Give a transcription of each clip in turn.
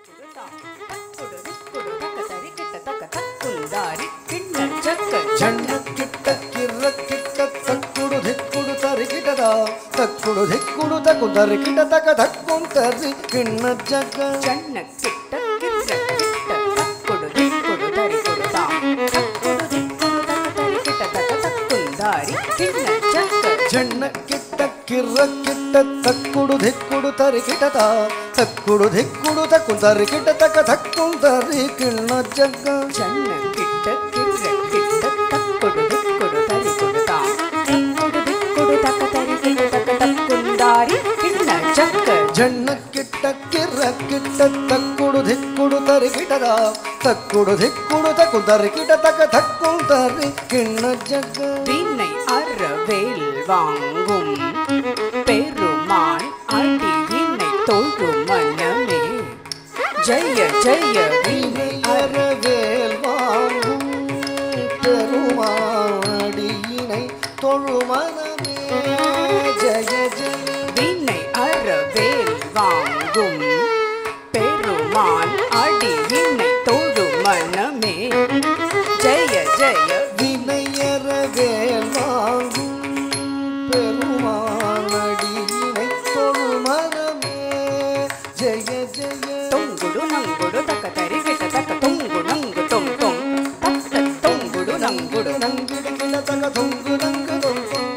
ತಕ್ಕುಡು ಧಿಕ್ಕುಡು ತರಿಕಿಟದ ತಕ್ಕುಡು ಧಿಕ್ಕುಡು ತಕ್ಕುಂದರಿ ಕಿಟ ತಕ ತಕ್ಕುಂದರಿ ಕಿಣ್ಣ ಜಗ್ಗ ಜನ್ನ ಕಿಟ್ಟ ಕಿರ್ರ ಕಿಟ್ಟ ತಕ್ಕುಡು ಧಿಕ್ಕುಡು ತರಿಕುಡುತ ತಕ್ಕುಡು ಧಿಕ್ಕುಡು ತಕ ತರಿ ಕಿಟ ತಕ ತಕ್ಕುಂದಾರಿ ಕಿಣ್ಣ ಜಗ್ಗ ಜನ್ನ ಕಿಟ್ಟ ಕಿರ್ರ ಕಿಟ್ಟ ತಕ್ಕುಡು ಧಿಕ್ಕುಡು ತರಿಕಿಟದ ತಕ್ಕುಡು ಧಿಕ್ಕುಡು ತಕ್ಕುಂದರಿ ಕಿಟ ತಕ ತಕ್ಕುಂದರಿ ಕಿಣ್ಣ ಜಗ್ಗ வீணை அறவேல் வாங்கும் பெருமான் அடியினை தொழும் மனமே ஜெய ஜெய வீணை அறவேல் வாங்கும் பெருமான் அடியினை தொழும் மனமே ஜெய ஜெய வீணை அறவேல் வாங்கும் பெருமான் அடியினை தொழும் மனமே ஜெய ஜெய வீணை அறவேல் வாங்கும் பெருமான் அடியினை தொழும் மனமே ஜெய ஜெய தொங்குடு நங்குடு தக்க தரி கிட்ட தக்க தொங்கு நங்கு தொங் தொங் தக்க தொங்குடு நங்குடு நங்குடு கிட தக தொங்கு நங்கு தொங் தொங்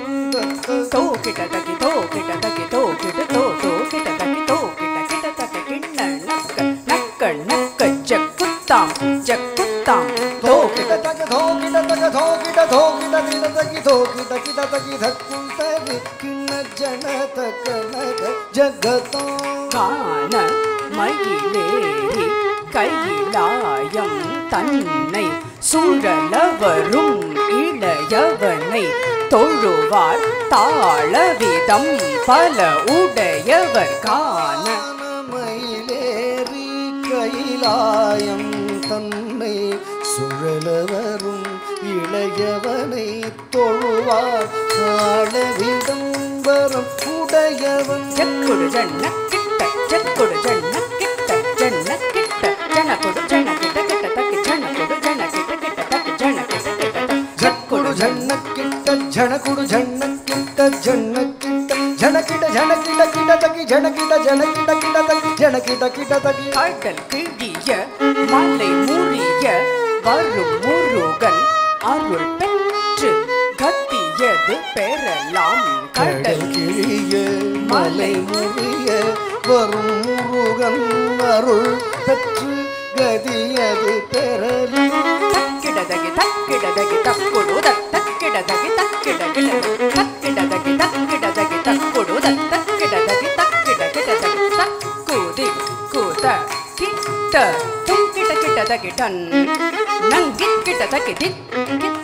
தோ கிட்ட தக்கி தோ கிட்ட தக்கி தோ கிட்ட தோ தோ கிட்ட தக்கி தோ கிட்ட தக்க கிண்ண நக்க நக்க நக்க ஜக்குத்தாம் ஜக்குத்தாம் தோ கிட தக தோ கிட தக தோ கிட தோ கிட கிட தகி தோ கிட கிட தகி தக்குந்தரி கிண்ண ஜன தக்க நக ஜகதோ கான மயிலேறி கையிலாயம் தன்னை சூழலவரும் இளையவனை தொழுவார் தாளவிதம் பல உடையவர் காண மயிலேறி கைலாயம் தன்னை சுழலவரும் இளையவனை தொழுவார் தாளவிதம் வரும் உடையவன் ஜக்குடு ஜன்ன கிட்ட ஜக்குடு ஜன்ன கிட்ட ஜன்ன கிட்ட ஜனக்குடு ஜன கிட்ட கிட்ட தக்கி ஜனக்குடு ஜன கிட்ட கிட்ட தக்கி ஜன கிட்ட கிட்ட ஜக்குடு ஜன்ன கிட்ட ஜனக்குடு ஜன்ன கிட்ட ஜன்ன கிட்ட ஜனகிட ஜனகிட கிட தக்கி ஜனகிட ஜனகிட கிட தக்கி ஜனகிட கிட தக்கி கடல் கிழிய மலை முறிய வரும் முருகன் அருள் பெற்று கத்தியது பெறலாம் கடல் கிழிய மலை முறிய வரும் முருகன் அருள் பெற்று கதியது பெறலாம் தக்கிடதகி தக்கிடதகி தக்குடு தக்கிடதகி தக்கிடகிட தக்கிடதகி தக்கிடதகி தக்குடு தக்கிடதகி தக்கிடகிடதகி தக்குதி குத கிட்ட துங்கிட கிட்டதகி டன் நங்கி கிட்டதகி திக்